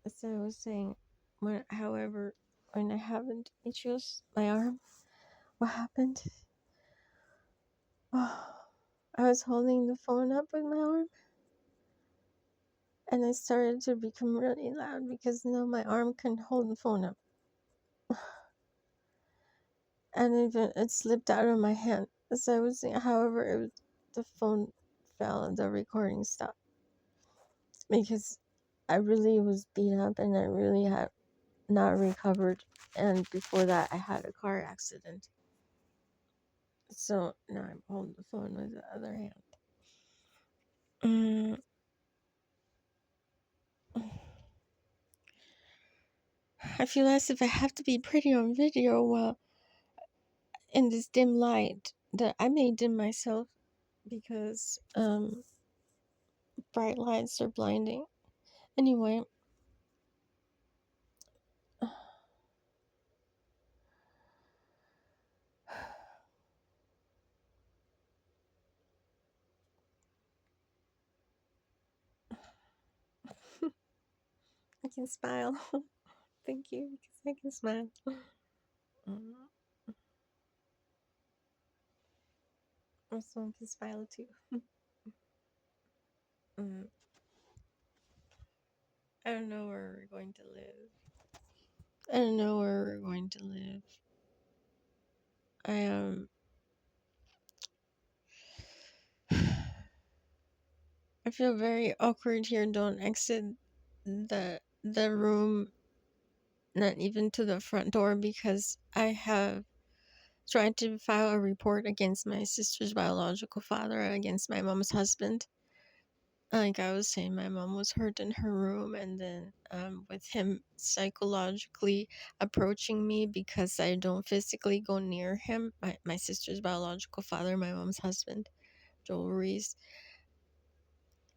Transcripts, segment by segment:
as I was saying, however, when I have issues, my arm, what happened? Oh, I was holding the phone up with my arm, and I started to become really loud because now my arm can hold the phone up, and it slipped out of my hand. As I was saying, however, the phone fell and the recording stopped because I really was beat up and I really had not recovered. And before that, I had a car accident. So now I'm holding the phone with the other hand. Mm, I feel as if I have to be pretty on video while in this dim light that I may dim myself because bright lights are blinding. Anyway, I can smile. Thank you because I can smile. Mm, or someone can smile too. Mm, I don't know where we're going to live. I don't know where we're going to live. I I feel very awkward here. Don't exit the room, not even to the front door, because I have tried to file a report against my sister's biological father, against my mom's husband. Like I was saying, my mom was hurt in her room, and then with him psychologically approaching me because I don't physically go near him, my sister's biological father, my mom's husband, Joel Reese.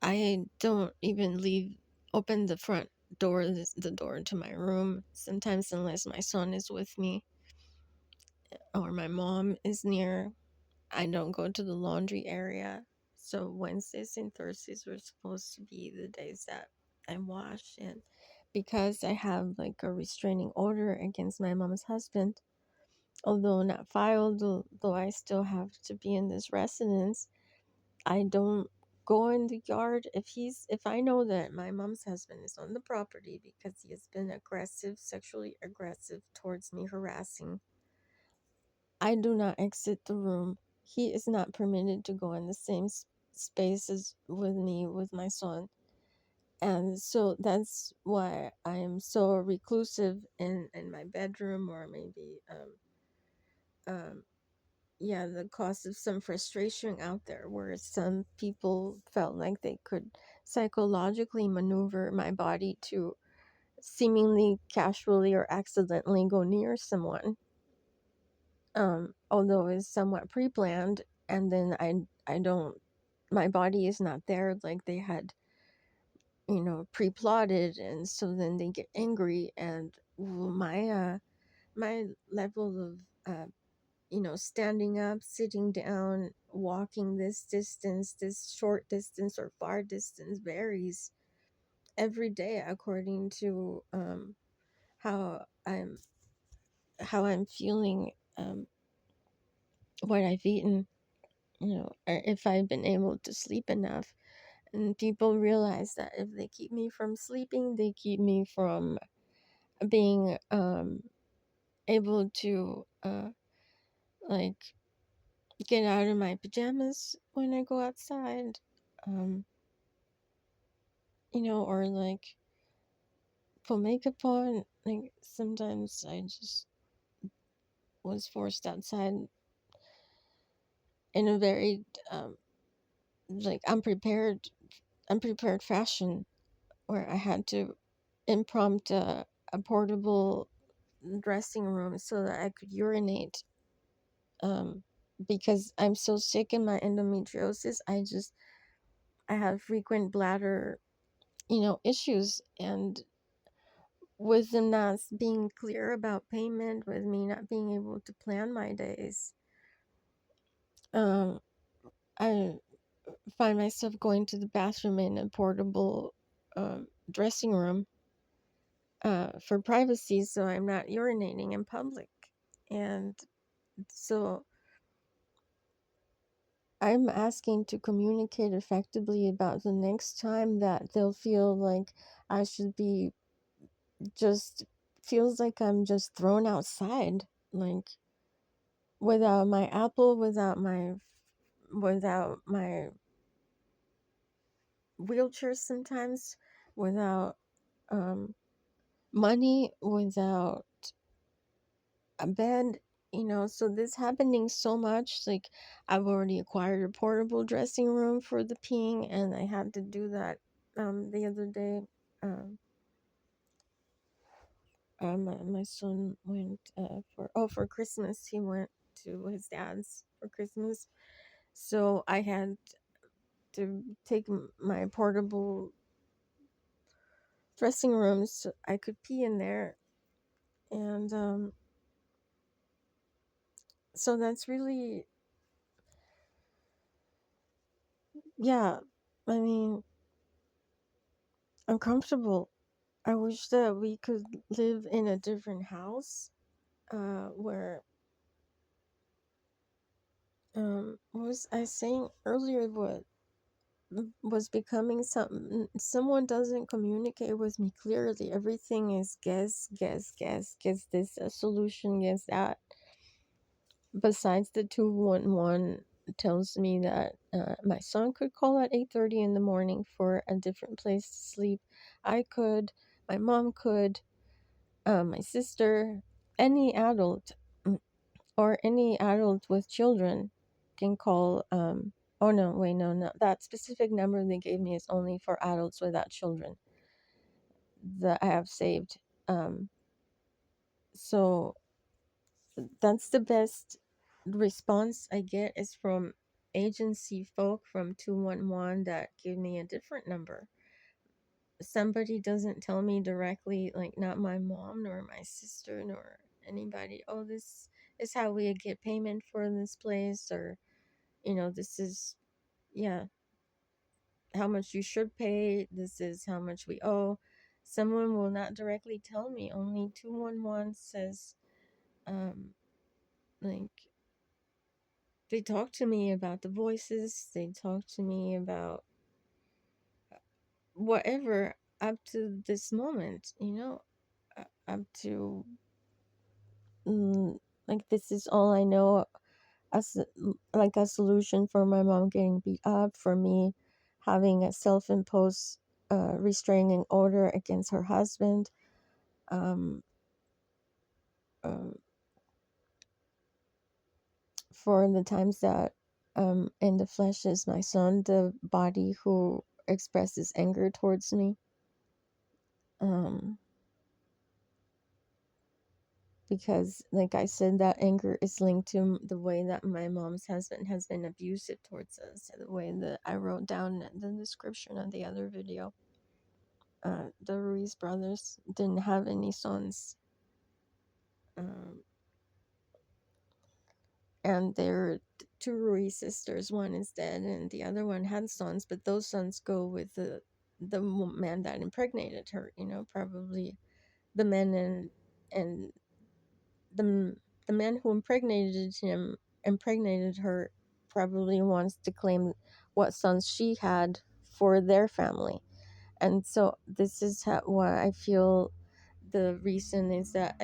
I don't even open the front door, the door to my room, sometimes unless my son is with me or my mom is near. I don't go to the laundry area. So Wednesdays and Thursdays were supposed to be the days that I wash, and because I have like a restraining order against my mom's husband, although not filed, though I still have to be in this residence, I don't go in the yard if I know that my mom's husband is on the property because he has been aggressive, sexually aggressive towards me, harassing. I do not exit the room. He is not permitted to go in the same space as with me, with my son. And so that's why I am so reclusive in my bedroom, or maybe, yeah, the cause of some frustration out there where some people felt like they could psychologically maneuver my body to seemingly casually or accidentally go near someone, although it's somewhat pre-planned, and then I don't, my body is not there like they had, pre-plotted, and so then they get angry, and my level of standing up, sitting down, walking this distance, this short distance or far distance varies every day according to how I'm how I'm feeling, what I've eaten, or if I've been able to sleep enough. And people realize that if they keep me from sleeping, they keep me from being able to like get out of my pajamas when I go outside. Um, or like put makeup on. Like sometimes I just was forced outside in a very like unprepared fashion, where I had to impromptu a portable dressing room so that I could urinate. Um, because I'm so sick in my endometriosis, I have frequent bladder, issues, and with them not being clear about payment, with me not being able to plan my days, um, I find myself going to the bathroom in a portable dressing room, for privacy, so I'm not urinating in public. And so I'm asking to communicate effectively about the next time that they'll feel like I should be just feels like I'm just thrown outside, like without my apple, without my wheelchair sometimes, without um money, without a bed, so this happening so much. Like, I've already acquired a portable dressing room for the peeing, and I had to do that the other day. um my son went for Christmas. He went to his dad's for Christmas, so I had to take my portable dressing room so I could pee in there. And so that's really, yeah, I mean, uncomfortable. I wish that we could live in a different house, where what was I saying earlier? What was becoming something? Someone doesn't communicate with me clearly. Everything is guess, guess, guess, guess this a solution, guess that. Besides, the 211 tells me that my son could call at 8:30 in the morning for a different place to sleep. I could, my mom could, my sister, any adult, or any adult with children can call. Oh no, wait, no, no. That specific number they gave me is only for adults without children that I have saved. Um, so that's the best response I get is from agency folk from 211 that give me a different number. Somebody doesn't tell me directly, like not my mom nor my sister nor anybody, oh, this is how we get payment for this place, or this is, yeah, how much you should pay, this is how much we owe. Someone will not directly tell me. Only 211 says, like, they talk to me about the voices, they talk to me about whatever up to this moment, up to, like, this is all I know, as like a solution for my mom getting beat up, for me having a self-imposed restraining order against her husband, um, um, for the times that in the flesh is my son, the body who expresses anger towards me. um because, like I said, that anger is linked to the way that my mom's husband has been abusive towards us, the way that I wrote down in the description of the other video. The Ruiz brothers didn't have any sons, um, and they're two Ruiz sisters. One is dead and the other one had sons, but those sons go with the man that impregnated her, probably the men, and the the man who impregnated her probably wants to claim what sons she had for their family. And so this is why I feel the reason is that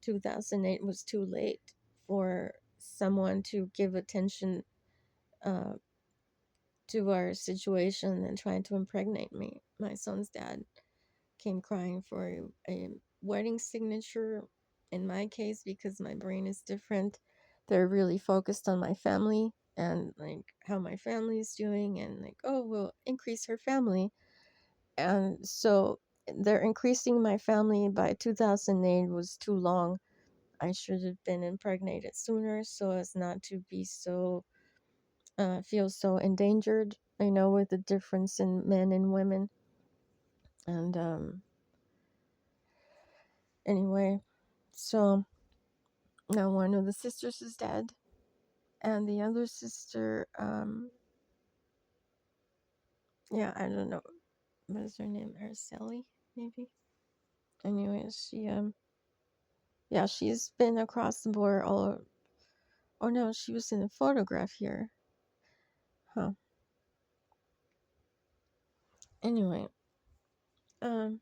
2008 was too late for someone to give attention uh, to our situation and trying to impregnate me. My son's dad came crying for a wedding signature. In my case, because my brain is different, they're really focused on my family and like how my family is doing, and like, oh, we'll increase her family. And so they're increasing my family by 2008 was too long. I should have been impregnated sooner so as not to be so feel so endangered, with the difference in men and women. And anyway, so now one of the sisters is dead, and the other sister, yeah, I don't know, what is her name? Araceli, maybe? Anyways, yeah, she's been across the border all. Oh no, she was in a photograph here. Huh. Anyway, um,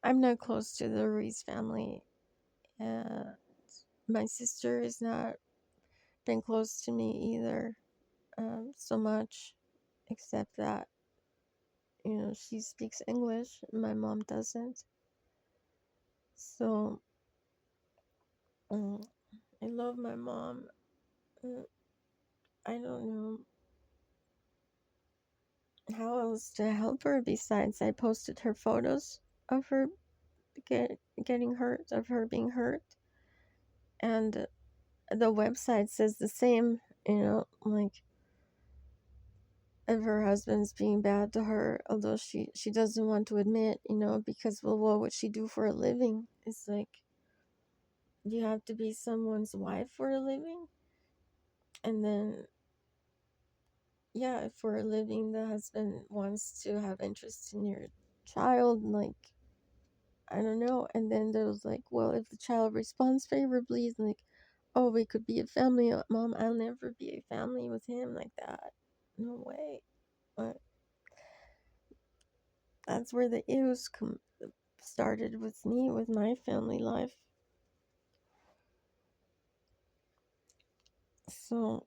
I'm not close to the Ruiz family. My sister has not been close to me either, so much, except that, she speaks English. My mom doesn't. So, um, I love my mom. Uh, I don't know how else to help her besides I posted her photos of her getting hurt, of her being hurt, and the website says the same, like of her husband's being bad to her, although she doesn't want to admit, because, well, what would she do for a living? It's like, you have to be someone's wife for a living, and then, yeah, if for a living the husband wants to have interest in your child, like, I don't know. And then there was like, well, if the child responds favorably, it's like, oh, we could be a family. Mom, I'll never be a family with him like that. No way. But that's where the issues started with me, with my family life. So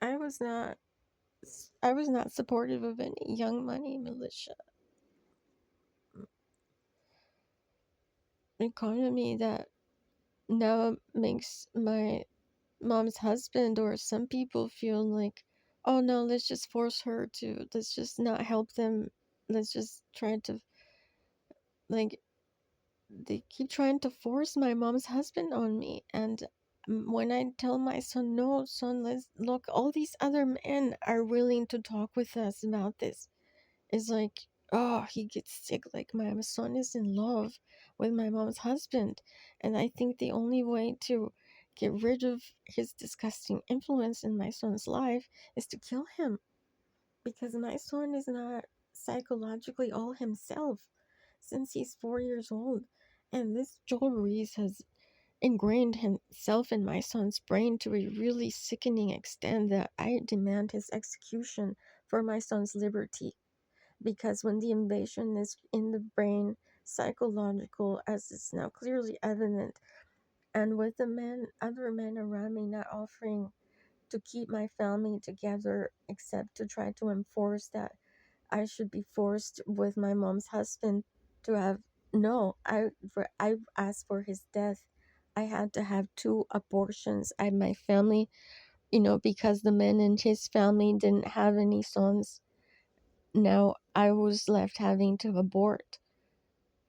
I was not I was not supportive of any young money militia economy that now makes my mom's husband or some people feel like, oh no, let's just not help them. Let's just try to, like, they keep trying to force my mom's husband on me. And when I tell my son, no, son, let's look, all these other men are willing to talk with us about this. It's like, oh, he gets sick. Like, my son is in love with my mom's husband. And I think the only way to get rid of his disgusting influence in my son's life is to kill him. Because my son is not psychologically all himself since he's 4 years old. And this Joel Ruiz has ingrained himself in my son's brain to a really sickening extent that I demand his execution for my son's liberty. Because when the invasion is in the brain, psychological, as is now clearly evident, and with other men around me not offering to keep my family together except to try to enforce that I should be forced with my mom's husband to have, no, I asked for his death. I had to have 2 abortions. My family, because the men in his family didn't have any sons. Now I was left having to abort.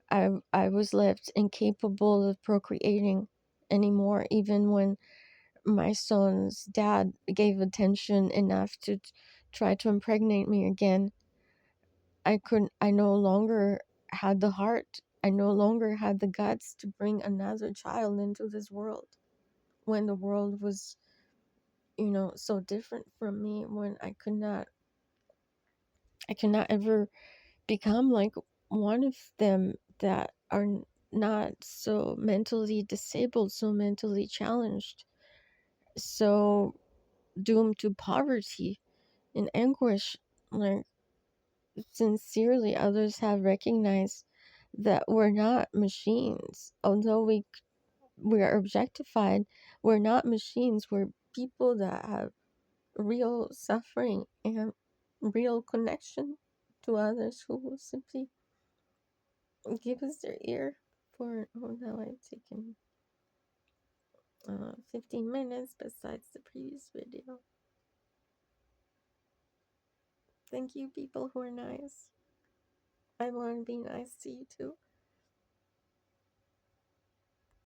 I was left incapable of procreating anymore, even when my son's dad gave attention enough to try to impregnate me again. I no longer had the heart. I no longer had the guts to bring another child into this world when the world was, so different from me, when I could not ever become like one of them that are not so mentally disabled, so mentally challenged, so doomed to poverty and anguish. Like, sincerely, others have recognized that we're not machines. Although we are objectified, we're not machines. We're people that have real suffering and real connection to others who will simply give us their ear for, oh, now I've taken 15 minutes besides the previous video. Thank you, people who are nice. I want to be nice to you too.